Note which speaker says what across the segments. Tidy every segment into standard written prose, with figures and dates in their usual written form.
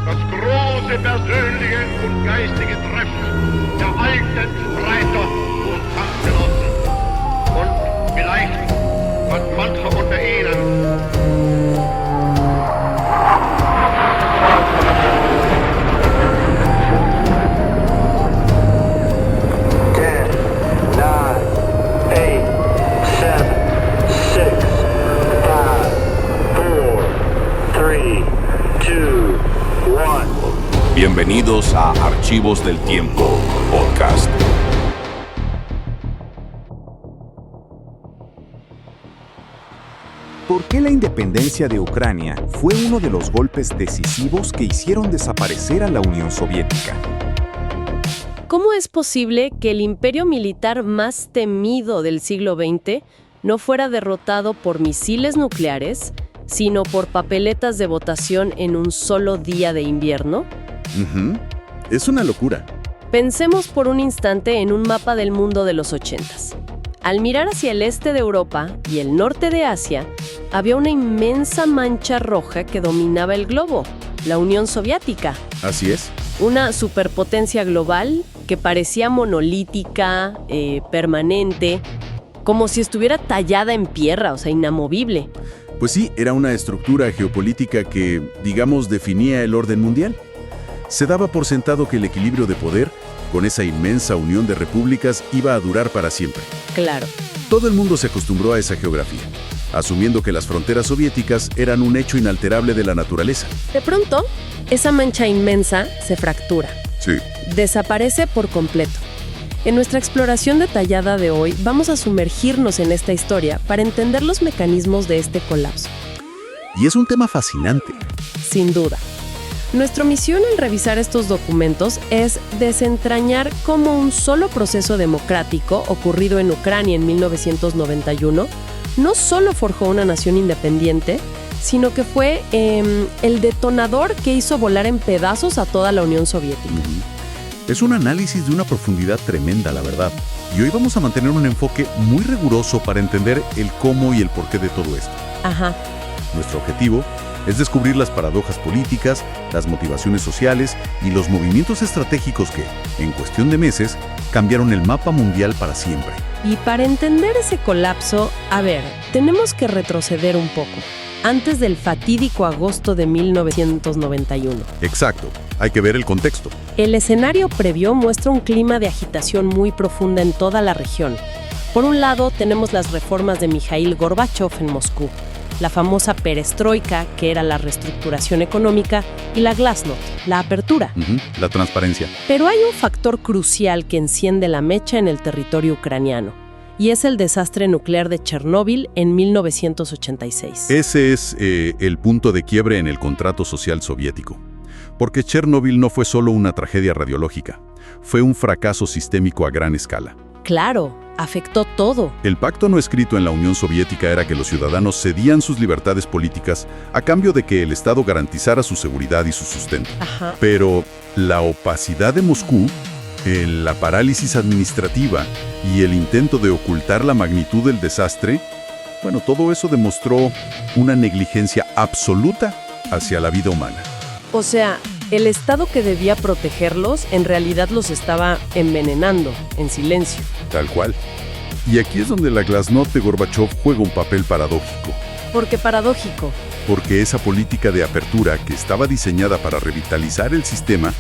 Speaker 1: Das große persönliche und geistige Treffen der alten Streiter und Kampfgenossen. Und vielleicht hat mancher unter ihnen
Speaker 2: Bienvenidos a Archivos del Tiempo, podcast.
Speaker 3: ¿Por qué la independencia de Ucrania fue uno de los golpes decisivos que hicieron desaparecer a la Unión Soviética?
Speaker 4: ¿Cómo es posible que el imperio militar más temido del siglo XX no fuera derrotado por misiles nucleares, sino por papeletas de votación en un solo día de invierno?
Speaker 5: Es una locura.
Speaker 4: Pensemos por un instante en un mapa del mundo de los 80s. Al mirar hacia el este de Europa y el norte de Asia, había una inmensa mancha roja que dominaba el globo, la Unión Soviética.
Speaker 5: Así es.
Speaker 4: Una superpotencia global que parecía monolítica, permanente, como si estuviera tallada en piedra, o sea, inamovible.
Speaker 5: Pues sí, era una estructura geopolítica que, digamos, definía el orden mundial. Se daba por sentado que el equilibrio de poder, con esa inmensa unión de repúblicas, iba a durar para siempre.
Speaker 4: Claro.
Speaker 5: Todo el mundo se acostumbró a esa geografía, asumiendo que las fronteras soviéticas eran un hecho inalterable de la naturaleza.
Speaker 4: De pronto, esa mancha inmensa se fractura.
Speaker 5: Sí.
Speaker 4: Desaparece por completo. En nuestra exploración detallada de hoy, vamos a sumergirnos en esta historia para entender los mecanismos de este colapso.
Speaker 5: Y es un tema fascinante.
Speaker 4: Sin duda. Nuestra misión al revisar estos documentos es desentrañar cómo un solo proceso democrático ocurrido en Ucrania en 1991 no solo forjó una nación independiente, sino que fue el detonador que hizo volar en pedazos a toda la Unión Soviética.
Speaker 5: Es un análisis de una profundidad tremenda, la verdad. Y hoy vamos a mantener un enfoque muy riguroso para entender el cómo y el porqué de todo esto.
Speaker 4: Ajá.
Speaker 5: Nuestro objetivo es descubrir las paradojas políticas, las motivaciones sociales y los movimientos estratégicos que, en cuestión de meses, cambiaron el mapa mundial para siempre.
Speaker 4: Y para entender ese colapso, tenemos que retroceder un poco, antes del fatídico agosto de 1991.
Speaker 5: Exacto, hay que ver el contexto.
Speaker 4: El escenario previo muestra un clima de agitación muy profunda en toda la región. Por un lado, tenemos las reformas de Mikhail Gorbachev en Moscú, la famosa perestroika, que era la reestructuración económica, y la glasnost, la apertura.
Speaker 5: La transparencia.
Speaker 4: Pero hay un factor crucial que enciende la mecha en el territorio ucraniano, y es el desastre nuclear de Chernóbil en 1986.
Speaker 5: Ese es el punto de quiebre en el contrato social soviético. Porque Chernóbil no fue solo una tragedia radiológica, fue un fracaso sistémico a gran escala.
Speaker 4: Claro, afectó todo.
Speaker 5: El pacto no escrito en la Unión Soviética era que los ciudadanos cedían sus libertades políticas a cambio de que el Estado garantizara su seguridad y su sustento.
Speaker 4: Ajá.
Speaker 5: Pero la opacidad de Moscú, la parálisis administrativa y el intento de ocultar la magnitud del desastre, todo eso demostró una negligencia absoluta hacia la vida humana.
Speaker 4: O sea, el Estado que debía protegerlos en realidad los estaba envenenando, en silencio.
Speaker 5: Tal cual. Y aquí es donde la glasnost de Gorbachev juega un papel paradójico.
Speaker 4: ¿Por qué paradójico?
Speaker 5: Porque esa política de apertura que estaba diseñada para revitalizar el sistema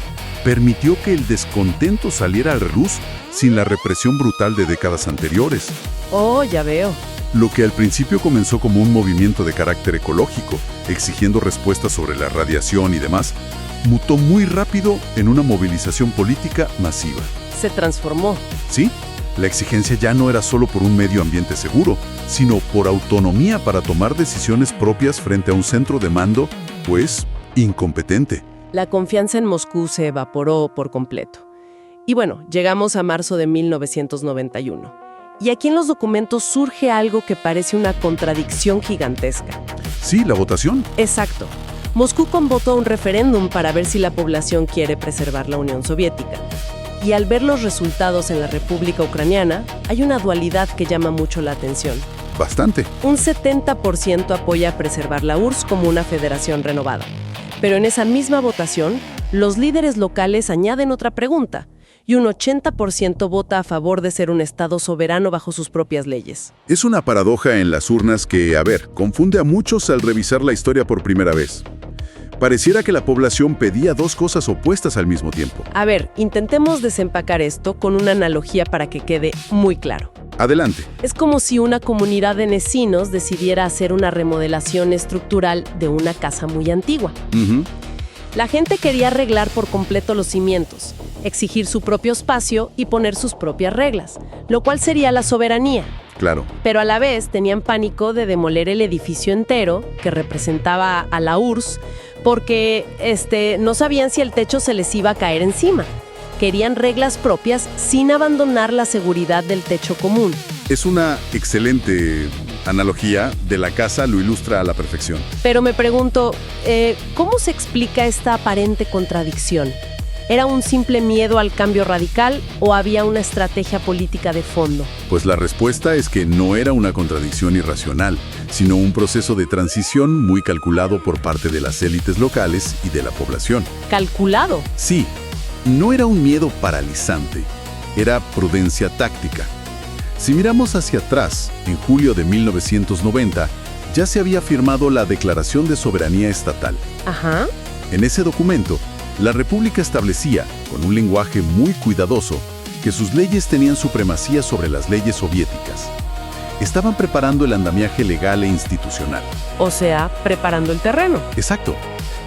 Speaker 5: permitió que el descontento saliera a la luz sin la represión brutal de décadas anteriores.
Speaker 4: Oh, ya veo.
Speaker 5: Lo que al principio comenzó como un movimiento de carácter ecológico, exigiendo respuestas sobre la radiación y demás, mutó muy rápido en una movilización política masiva.
Speaker 4: Se transformó.
Speaker 5: Sí, la exigencia ya no era solo por un medio ambiente seguro, sino por autonomía para tomar decisiones propias frente a un centro de mando, incompetente.
Speaker 4: La confianza en Moscú se evaporó por completo. Y llegamos a marzo de 1991. Y aquí en los documentos surge algo que parece una contradicción gigantesca.
Speaker 5: Sí, la votación.
Speaker 4: Exacto. Moscú convocó un referéndum para ver si la población quiere preservar la Unión Soviética. Y al ver los resultados en la República Ucraniana, hay una dualidad que llama mucho la atención.
Speaker 5: Bastante.
Speaker 4: Un 70% apoya preservar la URSS como una federación renovada. Pero en esa misma votación, los líderes locales añaden otra pregunta, y un 80% vota a favor de ser un Estado soberano bajo sus propias leyes.
Speaker 5: Es una paradoja en las urnas que, confunde a muchos al revisar la historia por primera vez. Pareciera que la población pedía dos cosas opuestas al mismo tiempo.
Speaker 4: A ver, intentemos desempacar esto con una analogía para que quede muy claro.
Speaker 5: Adelante.
Speaker 4: Es como si una comunidad de vecinos decidiera hacer una remodelación estructural de una casa muy antigua. La gente quería arreglar por completo los cimientos, exigir su propio espacio y poner sus propias reglas, lo cual sería la soberanía.
Speaker 5: Claro.
Speaker 4: Pero a la vez tenían pánico de demoler el edificio entero, que representaba a la URSS, porque no sabían si el techo se les iba a caer encima. Querían reglas propias sin abandonar la seguridad del techo común.
Speaker 5: Es una excelente analogía de la casa, lo ilustra a la perfección.
Speaker 4: Pero me pregunto, ¿cómo se explica esta aparente contradicción? ¿Era un simple miedo al cambio radical o había una estrategia política de fondo?
Speaker 5: Pues la respuesta es que no era una contradicción irracional, sino un proceso de transición muy calculado por parte de las élites locales y de la población.
Speaker 4: ¿Calculado?
Speaker 5: Sí, no era un miedo paralizante, era prudencia táctica. Si miramos hacia atrás, en julio de 1990, ya se había firmado la Declaración de Soberanía Estatal.
Speaker 4: Ajá.
Speaker 5: En ese documento, la República establecía, con un lenguaje muy cuidadoso, que sus leyes tenían supremacía sobre las leyes soviéticas. Estaban preparando el andamiaje legal e institucional.
Speaker 4: O sea, preparando el terreno.
Speaker 5: Exacto.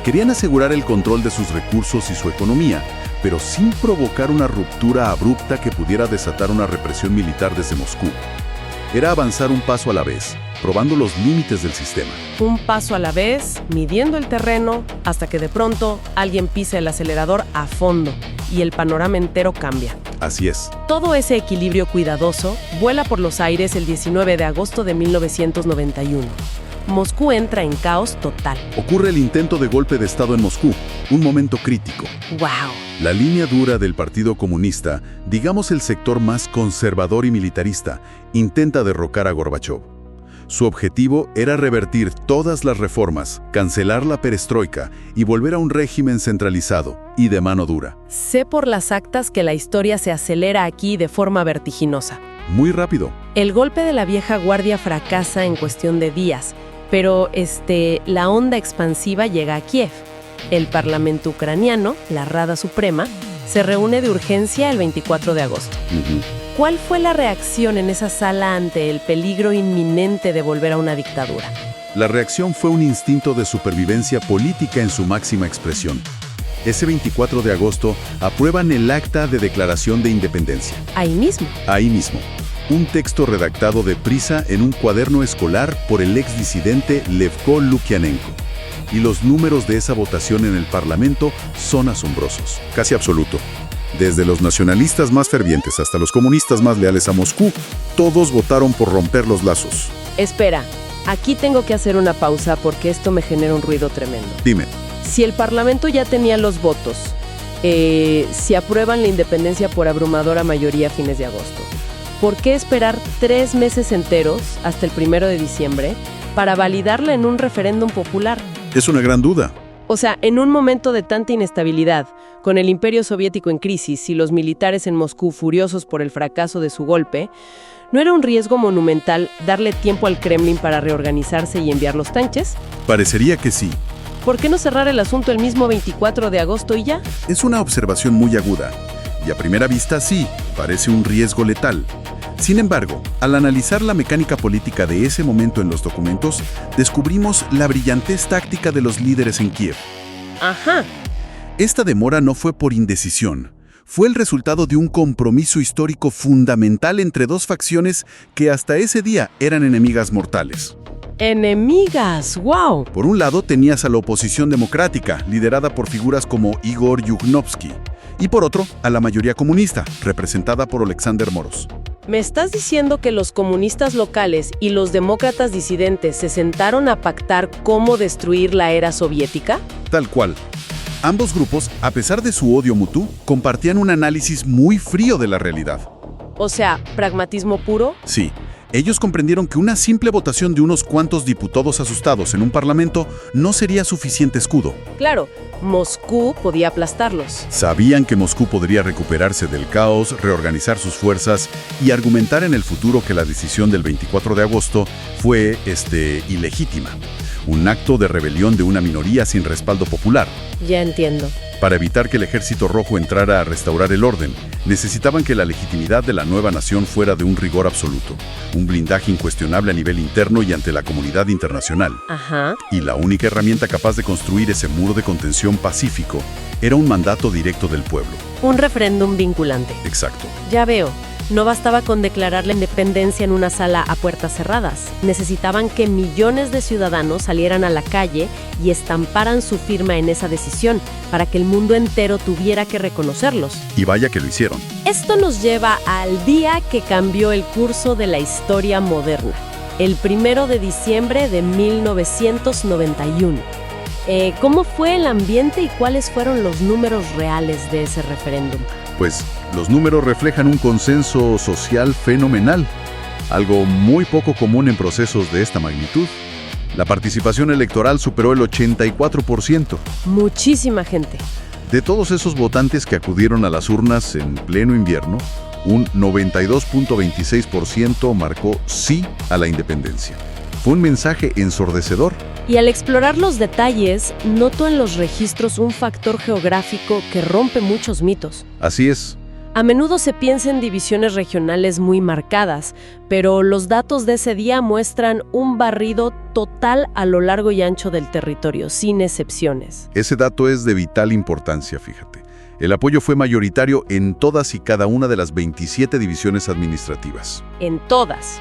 Speaker 5: Querían asegurar el control de sus recursos y su economía, pero sin provocar una ruptura abrupta que pudiera desatar una represión militar desde Moscú. Era avanzar un paso a la vez, probando los límites del sistema.
Speaker 4: Un paso a la vez, midiendo el terreno, hasta que de pronto alguien pisa el acelerador a fondo y el panorama entero cambia.
Speaker 5: Así es.
Speaker 4: Todo ese equilibrio cuidadoso vuela por los aires el 19 de agosto de 1991. Moscú entra en caos total.
Speaker 5: Ocurre el intento de golpe de Estado en Moscú, un momento crítico.
Speaker 4: ¡Wow!
Speaker 5: La línea dura del Partido Comunista, digamos el sector más conservador y militarista, intenta derrocar a Gorbachov. Su objetivo era revertir todas las reformas, cancelar la perestroika y volver a un régimen centralizado y de mano dura.
Speaker 4: Sé por las actas que la historia se acelera aquí de forma vertiginosa.
Speaker 5: Muy rápido.
Speaker 4: El golpe de la vieja guardia fracasa en cuestión de días, pero la onda expansiva llega a Kiev. El Parlamento ucraniano, la Rada Suprema, se reúne de urgencia el 24 de agosto. ¿Cuál fue la reacción en esa sala ante el peligro inminente de volver a una dictadura?
Speaker 5: La reacción fue un instinto de supervivencia política en su máxima expresión. Ese 24 de agosto aprueban el Acta de Declaración de Independencia.
Speaker 4: Ahí mismo.
Speaker 5: Ahí mismo. Un texto redactado deprisa en un cuaderno escolar por el exdisidente Levko Lukianenko. Y los números de esa votación en el Parlamento son asombrosos, casi absoluto. Desde los nacionalistas más fervientes hasta los comunistas más leales a Moscú, todos votaron por romper los lazos.
Speaker 4: Espera, aquí tengo que hacer una pausa porque esto me genera un ruido tremendo.
Speaker 5: Dime.
Speaker 4: Si el Parlamento ya tenía los votos, si aprueban la independencia por abrumadora mayoría a fines de agosto, ¿por qué esperar 3 meses enteros, hasta el 1 de diciembre, para validarla en un referéndum popular?
Speaker 5: Es una gran duda.
Speaker 4: O sea, en un momento de tanta inestabilidad, con el Imperio Soviético en crisis y los militares en Moscú furiosos por el fracaso de su golpe, ¿no era un riesgo monumental darle tiempo al Kremlin para reorganizarse y enviar los tanques?
Speaker 5: Parecería que sí.
Speaker 4: ¿Por qué no cerrar el asunto el mismo 24 de agosto y ya?
Speaker 5: Es una observación muy aguda. Y a primera vista sí, parece un riesgo letal. Sin embargo, al analizar la mecánica política de ese momento en los documentos, descubrimos la brillantez táctica de los líderes en Kiev.
Speaker 4: Ajá.
Speaker 5: Esta demora no fue por indecisión. Fue el resultado de un compromiso histórico fundamental entre dos facciones que hasta ese día eran enemigas mortales.
Speaker 4: ¡Enemigas! ¡Wow!
Speaker 5: Por un lado tenías a la oposición democrática, liderada por figuras como Igor Yukhnovsky, y por otro, a la mayoría comunista, representada por Alexander Moros.
Speaker 4: ¿Me estás diciendo que los comunistas locales y los demócratas disidentes se sentaron a pactar cómo destruir la era soviética?
Speaker 5: Tal cual. Ambos grupos, a pesar de su odio mutuo, compartían un análisis muy frío de la realidad.
Speaker 4: O sea, ¿pragmatismo puro?
Speaker 5: Sí, Ellos comprendieron que una simple votación de unos cuantos diputados asustados en un parlamento no sería suficiente escudo.
Speaker 4: Claro, Moscú podía aplastarlos.
Speaker 5: Sabían que Moscú podría recuperarse del caos, reorganizar sus fuerzas y argumentar en el futuro que la decisión del 24 de agosto fue, ilegítima. Un acto de rebelión de una minoría sin respaldo popular.
Speaker 4: Ya entiendo.
Speaker 5: Para evitar que el Ejército Rojo entrara a restaurar el orden, necesitaban que la legitimidad de la nueva nación fuera de un rigor absoluto, un blindaje incuestionable a nivel interno y ante la comunidad internacional.
Speaker 4: Ajá.
Speaker 5: Y la única herramienta capaz de construir ese muro de contención pacífico era un mandato directo del pueblo.
Speaker 4: Un referéndum vinculante.
Speaker 5: Exacto.
Speaker 4: Ya veo. No bastaba con declarar la independencia en una sala a puertas cerradas. Necesitaban que millones de ciudadanos salieran a la calle y estamparan su firma en esa decisión para que el mundo entero tuviera que reconocerlos.
Speaker 5: Y vaya que lo hicieron.
Speaker 4: Esto nos lleva al día que cambió el curso de la historia moderna, el 1 de diciembre de 1991. ¿Cómo fue el ambiente y cuáles fueron los números reales de ese referéndum?
Speaker 5: Pues los números reflejan un consenso social fenomenal, algo muy poco común en procesos de esta magnitud. La participación electoral superó el 84%.
Speaker 4: Muchísima gente.
Speaker 5: De todos esos votantes que acudieron a las urnas en pleno invierno, un 92.26% marcó sí a la independencia. Fue un mensaje ensordecedor.
Speaker 4: Y al explorar los detalles, noto en los registros un factor geográfico que rompe muchos mitos.
Speaker 5: Así es.
Speaker 4: A menudo se piensa en divisiones regionales muy marcadas, pero los datos de ese día muestran un barrido total a lo largo y ancho del territorio, sin excepciones.
Speaker 5: Ese dato es de vital importancia, fíjate. El apoyo fue mayoritario en todas y cada una de las 27 divisiones administrativas.
Speaker 4: En todas.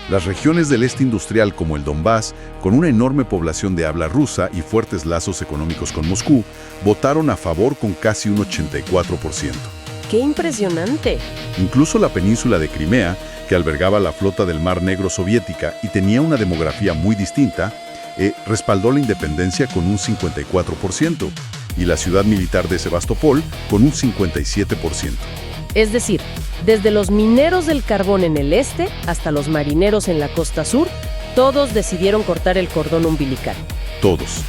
Speaker 5: Las regiones del este industrial como el Donbass, con una enorme población de habla rusa y fuertes lazos económicos con Moscú, votaron a favor con casi un 84%.
Speaker 4: ¡Qué impresionante!
Speaker 5: Incluso la península de Crimea, que albergaba la flota del Mar Negro soviética y tenía una demografía muy distinta, respaldó la independencia con un 54%, y la ciudad militar de Sebastopol con un 57%.
Speaker 4: Es decir, desde los mineros del carbón en el este hasta los marineros en la costa sur, todos decidieron cortar el cordón umbilical.
Speaker 5: Todos.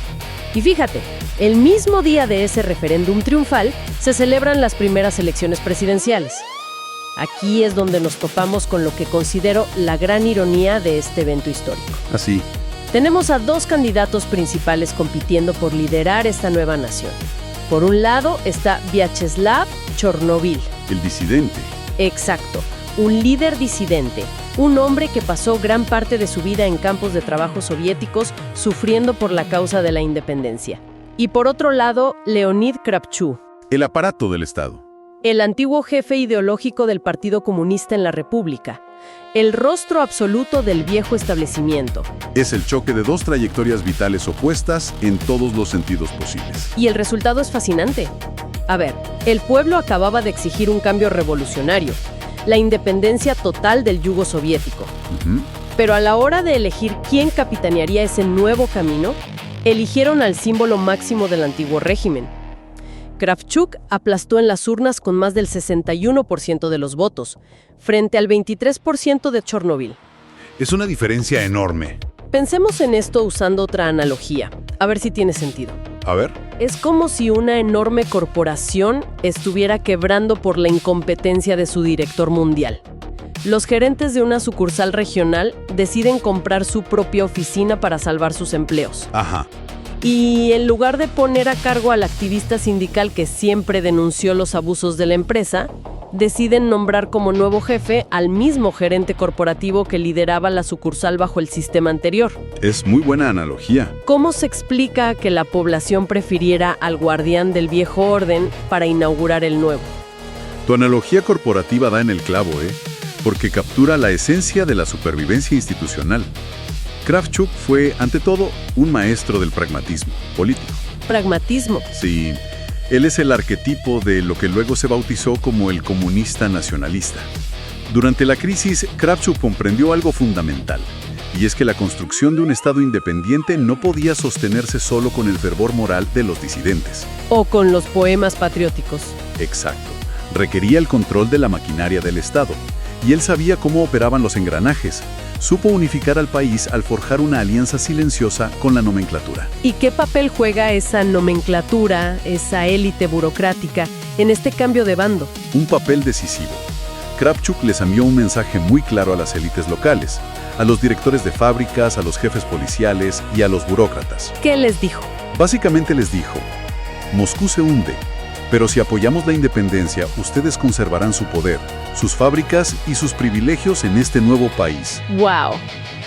Speaker 4: Y fíjate, el mismo día de ese referéndum triunfal se celebran las primeras elecciones presidenciales. Aquí es donde nos topamos con lo que considero la gran ironía de este evento histórico.
Speaker 5: Así.
Speaker 4: Tenemos a dos candidatos principales compitiendo por liderar esta nueva nación. Por un lado está Vyacheslav Chornovil.
Speaker 5: El disidente.
Speaker 4: Exacto, un líder disidente, un hombre que pasó gran parte de su vida en campos de trabajo soviéticos sufriendo por la causa de la independencia. Y por otro lado, Leonid Kravchuk,
Speaker 5: El aparato del Estado.
Speaker 4: el antiguo jefe ideológico del Partido Comunista en la República, el rostro absoluto del viejo establecimiento.
Speaker 5: Es el choque de dos trayectorias vitales opuestas en todos los sentidos posibles.
Speaker 4: Y el resultado es fascinante. A ver, el pueblo acababa de exigir un cambio revolucionario, la independencia total del yugo soviético. Pero a la hora de elegir quién capitanearía ese nuevo camino, eligieron al símbolo máximo del antiguo régimen. Kravchuk aplastó en las urnas con más del 61% de los votos, frente al 23% de Chornovil.
Speaker 5: Es una diferencia enorme.
Speaker 4: Pensemos en esto usando otra analogía, a ver si tiene sentido.
Speaker 5: A ver.
Speaker 4: Es como si una enorme corporación estuviera quebrando por la incompetencia de su director mundial. Los gerentes de una sucursal regional deciden comprar su propia oficina para salvar sus empleos.
Speaker 5: Ajá.
Speaker 4: Y en lugar de poner a cargo al activista sindical que siempre denunció los abusos de la empresa, deciden nombrar como nuevo jefe al mismo gerente corporativo que lideraba la sucursal bajo el sistema anterior.
Speaker 5: Es muy buena analogía.
Speaker 4: ¿Cómo se explica que la población prefiriera al guardián del viejo orden para inaugurar el nuevo?
Speaker 5: Tu analogía corporativa da en el clavo, porque captura la esencia de la supervivencia institucional. Kravchuk fue, ante todo, un maestro del pragmatismo político.
Speaker 4: Pragmatismo.
Speaker 5: Sí, él es el arquetipo de lo que luego se bautizó como el comunista nacionalista. Durante la crisis, Kravchuk comprendió algo fundamental, y es que la construcción de un Estado independiente no podía sostenerse solo con el fervor moral de los disidentes.
Speaker 4: O con los poemas patrióticos.
Speaker 5: Exacto. Requería el control de la maquinaria del Estado, y él sabía cómo operaban los engranajes, supo unificar al país al forjar una alianza silenciosa con la nomenclatura.
Speaker 4: ¿Y qué papel juega esa nomenclatura, esa élite burocrática, en este cambio de bando?
Speaker 5: Un papel decisivo. Kravchuk les envió un mensaje muy claro a las élites locales, a los directores de fábricas, a los jefes policiales y a los burócratas.
Speaker 4: ¿Qué les dijo?
Speaker 5: Básicamente les dijo: Moscú se hunde, pero si apoyamos la independencia, ustedes conservarán su poder, sus fábricas y sus privilegios en este nuevo país.
Speaker 4: ¡Wow!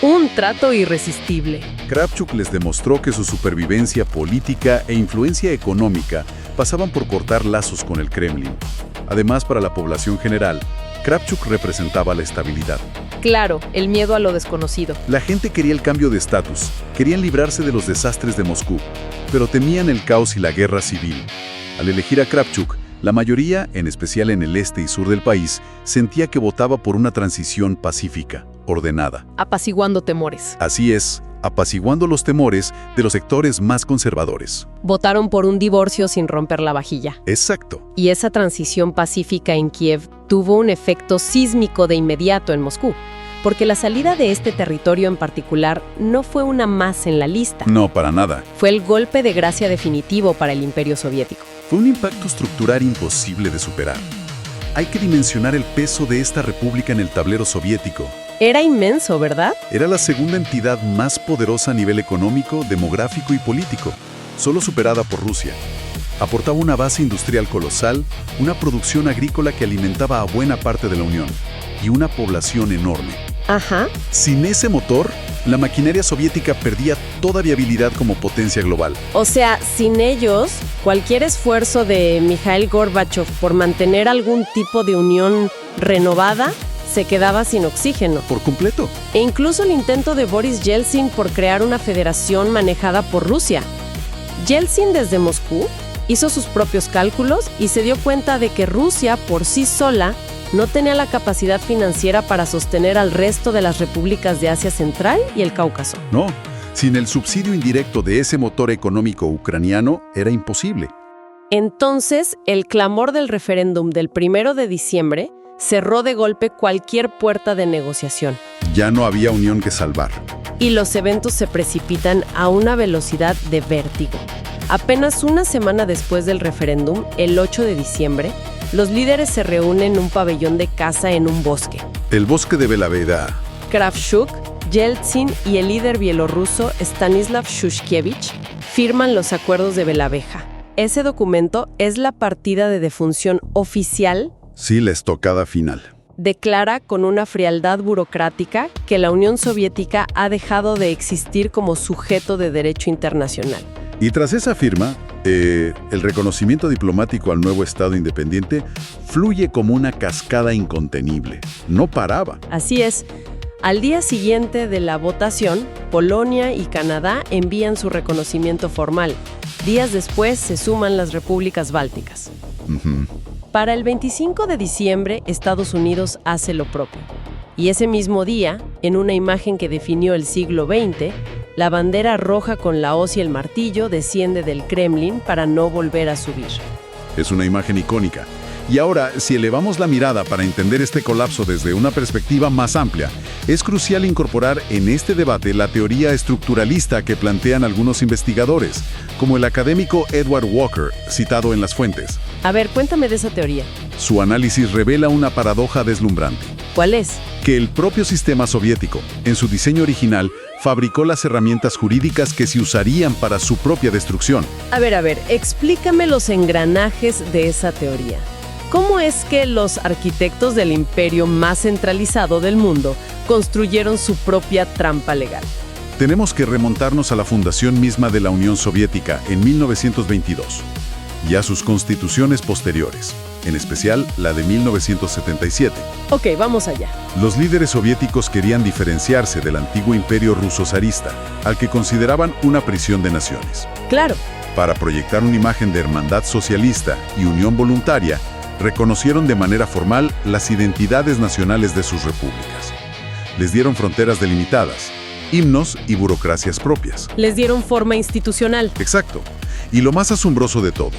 Speaker 4: Un trato irresistible.
Speaker 5: Kravchuk les demostró que su supervivencia política e influencia económica pasaban por cortar lazos con el Kremlin. Además, para la población general, Kravchuk representaba la estabilidad.
Speaker 4: Claro, el miedo a lo desconocido.
Speaker 5: La gente quería el cambio de estatus, querían librarse de los desastres de Moscú, pero temían el caos y la guerra civil. Al elegir a Kravchuk, la mayoría, en especial en el este y sur del país, sentía que votaba por una transición pacífica, ordenada.
Speaker 4: Apaciguando temores.
Speaker 5: Así es, apaciguando los temores de los sectores más conservadores.
Speaker 4: Votaron por un divorcio sin romper la vajilla.
Speaker 5: Exacto.
Speaker 4: Y esa transición pacífica en Kiev tuvo un efecto sísmico de inmediato en Moscú, porque la salida de este territorio en particular no fue una más en la lista.
Speaker 5: No, para nada.
Speaker 4: Fue el golpe de gracia definitivo para el Imperio Soviético.
Speaker 5: Fue un impacto estructural imposible de superar. Hay que dimensionar el peso de esta república en el tablero soviético.
Speaker 4: Era inmenso, ¿verdad?
Speaker 5: Era la segunda entidad más poderosa a nivel económico, demográfico y político, solo superada por Rusia. Aportaba una base industrial colosal, una producción agrícola que alimentaba a buena parte de la Unión y una población enorme.
Speaker 4: Ajá.
Speaker 5: Sin ese motor, la maquinaria soviética perdía toda viabilidad como potencia global.
Speaker 4: O sea, sin ellos, cualquier esfuerzo de Mikhail Gorbachev por mantener algún tipo de unión renovada se quedaba sin oxígeno.
Speaker 5: Por completo.
Speaker 4: E incluso el intento de Boris Yeltsin por crear una federación manejada por Rusia. Yeltsin desde Moscú hizo sus propios cálculos y se dio cuenta de que Rusia por sí sola no tenía la capacidad financiera para sostener al resto de las repúblicas de Asia Central y el Cáucaso.
Speaker 5: No, sin el subsidio indirecto de ese motor económico ucraniano era imposible.
Speaker 4: Entonces, el clamor del referéndum del 1 de diciembre cerró de golpe cualquier puerta de negociación.
Speaker 5: Ya no había unión que salvar.
Speaker 4: Y los eventos se precipitan a una velocidad de vértigo. Apenas una semana después del referéndum, el 8 de diciembre, los líderes se reúnen en un pabellón de caza en un bosque.
Speaker 5: El bosque de Belaveda.
Speaker 4: Kravchuk, Yeltsin y el líder bielorruso Stanislav Shushkevich firman los acuerdos de Belaveja. Ese documento es la partida de defunción oficial.
Speaker 5: Sí, la estocada final.
Speaker 4: Declara con una frialdad burocrática que la Unión Soviética ha dejado de existir como sujeto de derecho internacional.
Speaker 5: Y tras esa firma, el reconocimiento diplomático al nuevo Estado independiente fluye como una cascada incontenible. No paraba.
Speaker 4: Así es. Al día siguiente de la votación, Polonia y Canadá envían su reconocimiento formal. Días después se suman las repúblicas bálticas. Para el 25 de diciembre, Estados Unidos hace lo propio. Y ese mismo día, en una imagen que definió el siglo XX, la bandera roja con la hoz y el martillo desciende del Kremlin para no volver a subir.
Speaker 5: Es una imagen icónica. Y ahora, si elevamos la mirada para entender este colapso desde una perspectiva más amplia, es crucial incorporar en este debate la teoría estructuralista que plantean algunos investigadores, como el académico Edward Walker, citado en las fuentes.
Speaker 4: A ver, cuéntame de esa teoría.
Speaker 5: Su análisis revela una paradoja deslumbrante.
Speaker 4: ¿Cuál es?
Speaker 5: Que el propio sistema soviético, en su diseño original, fabricó las herramientas jurídicas que se usarían para su propia destrucción.
Speaker 4: A ver, explícame los engranajes de esa teoría. ¿Cómo es que los arquitectos del imperio más centralizado del mundo construyeron su propia trampa legal?
Speaker 5: Tenemos que remontarnos a la fundación misma de la Unión Soviética en 1922 y a sus constituciones posteriores, en especial la de 1977.
Speaker 4: Ok, vamos allá.
Speaker 5: Los líderes soviéticos querían diferenciarse del antiguo imperio ruso zarista, al que consideraban una prisión de naciones.
Speaker 4: Claro.
Speaker 5: Para proyectar una imagen de hermandad socialista y unión voluntaria, reconocieron de manera formal las identidades nacionales de sus repúblicas. Les dieron fronteras delimitadas, himnos y burocracias propias.
Speaker 4: Les dieron forma institucional.
Speaker 5: Exacto. Y lo más asombroso de todo,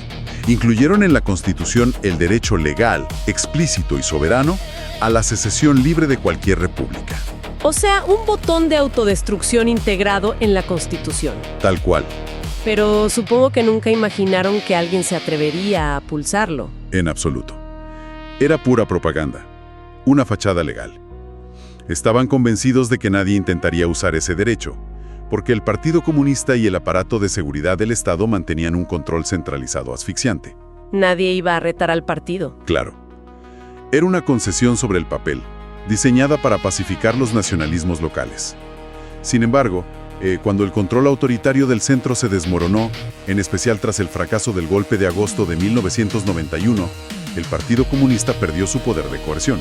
Speaker 5: incluyeron en la Constitución el derecho legal, explícito y soberano a la secesión libre de cualquier república.
Speaker 4: O sea, un botón de autodestrucción integrado en la Constitución.
Speaker 5: Tal cual.
Speaker 4: Pero supongo que nunca imaginaron que alguien se atrevería a pulsarlo.
Speaker 5: En absoluto. Era pura propaganda. Una fachada legal. Estaban convencidos de que nadie intentaría usar ese derecho, porque el Partido Comunista y el aparato de seguridad del Estado mantenían un control centralizado asfixiante.
Speaker 4: Nadie iba a retar al partido.
Speaker 5: Claro. Era una concesión sobre el papel, diseñada para pacificar los nacionalismos locales. Sin embargo, cuando el control autoritario del centro se desmoronó, en especial tras el fracaso del golpe de agosto de 1991, el Partido Comunista perdió su poder de coerción.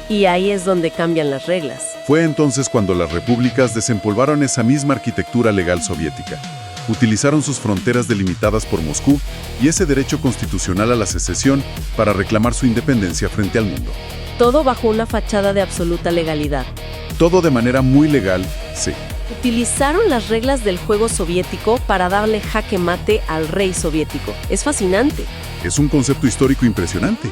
Speaker 4: Y ahí es donde cambian las reglas.
Speaker 5: Fue entonces cuando las repúblicas desempolvaron esa misma arquitectura legal soviética. Utilizaron sus fronteras delimitadas por Moscú y ese derecho constitucional a la secesión para reclamar su independencia frente al mundo.
Speaker 4: Todo bajo una fachada de absoluta legalidad.
Speaker 5: Todo de manera muy legal, sí.
Speaker 4: Utilizaron las reglas del juego soviético para darle jaque mate al rey soviético. Es fascinante.
Speaker 5: Es un concepto histórico impresionante.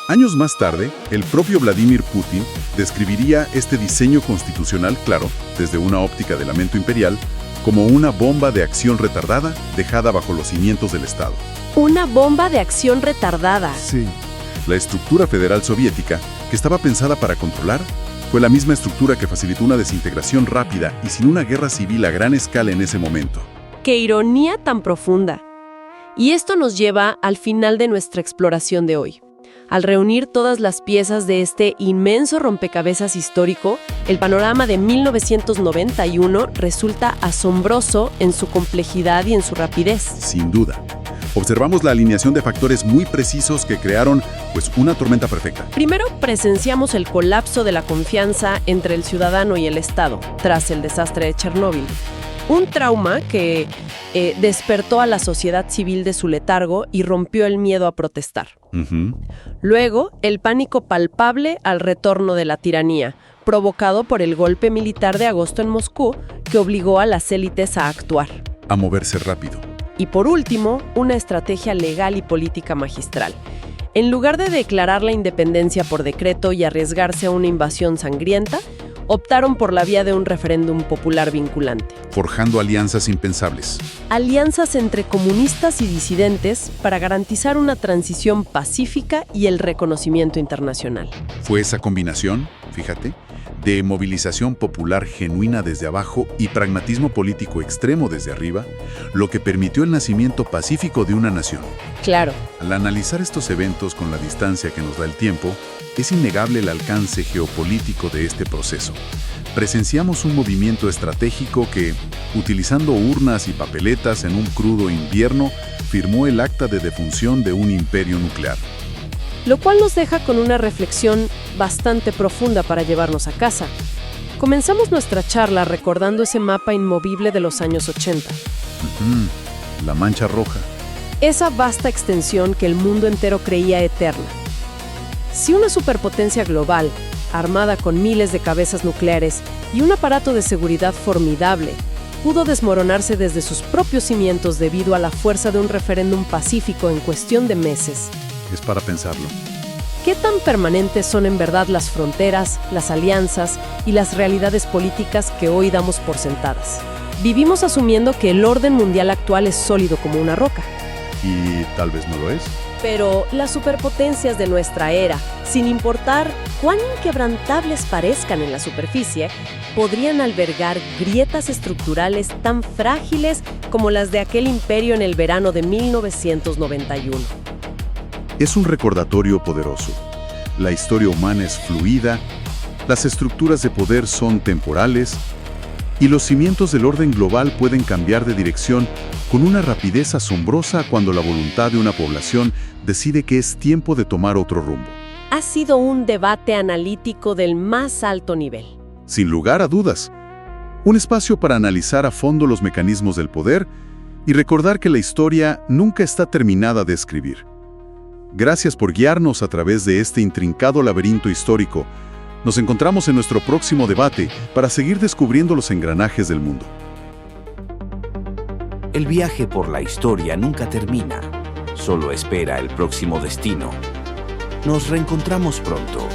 Speaker 5: Años más tarde, el propio Vladimir Putin describiría este diseño constitucional, claro, desde una óptica de lamento imperial, como una bomba de acción retardada dejada bajo los cimientos del Estado.
Speaker 4: Una bomba de acción retardada.
Speaker 5: Sí. La estructura federal soviética, que estaba pensada para controlar, fue la misma estructura que facilitó una desintegración rápida y sin una guerra civil a gran escala en ese momento.
Speaker 4: ¡Qué ironía tan profunda! Y esto nos lleva al final de nuestra exploración de hoy. Al reunir todas las piezas de este inmenso rompecabezas histórico, el panorama de 1991 resulta asombroso en su complejidad y en su rapidez.
Speaker 5: Sin duda. Observamos la alineación de factores muy precisos que crearon, una tormenta perfecta.
Speaker 4: Primero, presenciamos el colapso de la confianza entre el ciudadano y el Estado, tras el desastre de Chernóbil. Un trauma que despertó a la sociedad civil de su letargo y rompió el miedo a protestar. Luego, el pánico palpable al retorno de la tiranía, provocado por el golpe militar de agosto en Moscú, que obligó a las élites a actuar.
Speaker 5: A moverse rápido.
Speaker 4: Y por último, una estrategia legal y política magistral. En lugar de declarar la independencia por decreto y arriesgarse a una invasión sangrienta, optaron por la vía de un referéndum popular vinculante.
Speaker 5: Forjando alianzas impensables.
Speaker 4: Alianzas entre comunistas y disidentes para garantizar una transición pacífica y el reconocimiento internacional.
Speaker 5: Fue esa combinación, fíjate, de movilización popular genuina desde abajo y pragmatismo político extremo desde arriba, lo que permitió el nacimiento pacífico de una nación.
Speaker 4: Claro.
Speaker 5: Al analizar estos eventos con la distancia que nos da el tiempo, es innegable el alcance geopolítico de este proceso. Presenciamos un movimiento estratégico que, utilizando urnas y papeletas en un crudo invierno, firmó el acta de defunción de un imperio nuclear.
Speaker 4: Lo cual nos deja con una reflexión bastante profunda para llevarnos a casa. Comenzamos nuestra charla recordando ese mapa inmovible de los años 80.
Speaker 5: La mancha roja.
Speaker 4: Esa vasta extensión que el mundo entero creía eterna. Si una superpotencia global, armada con miles de cabezas nucleares y un aparato de seguridad formidable, pudo desmoronarse desde sus propios cimientos debido a la fuerza de un referéndum pacífico en cuestión de meses.
Speaker 5: Es para pensarlo.
Speaker 4: ¿Qué tan permanentes son en verdad las fronteras, las alianzas y las realidades políticas que hoy damos por sentadas? Vivimos asumiendo que el orden mundial actual es sólido como una roca.
Speaker 5: Y tal vez no lo es.
Speaker 4: Pero las superpotencias de nuestra era, sin importar cuán inquebrantables parezcan en la superficie, podrían albergar grietas estructurales tan frágiles como las de aquel imperio en el verano de 1991.
Speaker 5: Es un recordatorio poderoso. La historia humana es fluida, las estructuras de poder son temporales y los cimientos del orden global pueden cambiar de dirección con una rapidez asombrosa cuando la voluntad de una población decide que es tiempo de tomar otro rumbo.
Speaker 4: Ha sido un debate analítico del más alto nivel.
Speaker 5: Sin lugar a dudas, un espacio para analizar a fondo los mecanismos del poder y recordar que la historia nunca está terminada de escribir. Gracias por guiarnos a través de este intrincado laberinto histórico. Nos encontramos en nuestro próximo debate para seguir descubriendo los engranajes del mundo.
Speaker 6: El viaje por la historia nunca termina, solo espera el próximo destino. Nos reencontramos pronto.